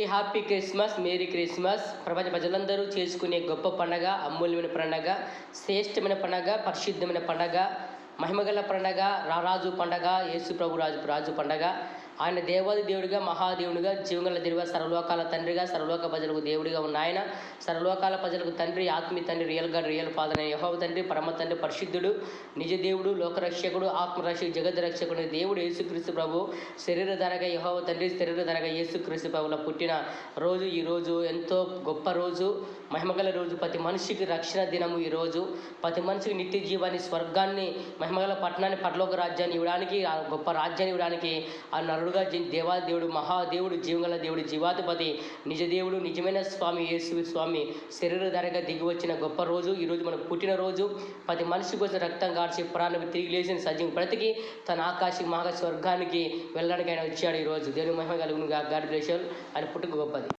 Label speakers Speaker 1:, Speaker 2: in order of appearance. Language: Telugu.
Speaker 1: Happy Christmas, merry Christmas. ప్రపంచ ప్రజలందరూ చేసుకునే గొప్ప పండగ, అమూల్యమైన పండగ, శ్రేష్టమైన పండగ, పరిశుద్ధమైన పండగ, మహిమగల పండగ, రారాజు పండగ, యేసు ప్రభు రాజు పండగ. ఆయన దేవాది దేవుడిగా, మహాదేవుడిగా, జీవగల దేవుడిగా, సర్వలోకాల తండ్రిగా, సర్వలోక ప్రజలకు దేవుడిగా ఉన్న ఆయన, సర్వలోకాల ప్రజలకు తండ్రి, ఆత్మీయ తండ్రి, రియల్ గాడ్, రియల్ ఫాదర్ అయిన యెహోవా తండ్రి, పరమ తండ్రి, పరిశుద్ధుడు, నిజ దేవుడు, లోకరక్షకుడు, ఆత్మరక్షకుడు, జగద్రక్షకుడు దేవుడు యేసుక్రీస్తు ప్రభు శరీరధారగా యెహోవా తండ్రి, శరీరధారగా యేసుక్రీస్తు ప్రభుల పుట్టిన రోజు ఈ రోజు ఎంతో గొప్ప రోజు, మహిమగల రోజు. ప్రతి మనిషికి రక్షణ దినము ఈ రోజు. ప్రతి మనిషికి నిత్య జీవాన్ని, స్వర్గాన్ని, మహిమగల పట్టణాన్ని, పరలోక రాజ్యాన్ని ఇవ్వడానికి, ఆ గొప్ప రాజ్యాన్ని ఇవ్వడానికి ఆ నరుడుగా దేవాది దేవుడు, మహాదేవుడు, జీవగల దేవుడు, జీవాధిపతి, నిజ దేవుడు, నిజమైన స్వామి యేసు స్వామి శరీరధారగా దిగి వచ్చిన గొప్ప రోజు ఈరోజు మనకు పుట్టినరోజు. ప్రతి మనిషి కోసం రక్తం కార్చి ప్రాణం తిరిగి లేచిన సజీవం బ్రతికి తన ఆకాశ మహా స్వర్గానికి వెళ్ళడానికి ఆయన వచ్చాడు ఈరోజు. దేవుని మహిమ కలుగును గాడ్ బ్లెస్ యు. ఆయన పుట్టుక గొప్పది.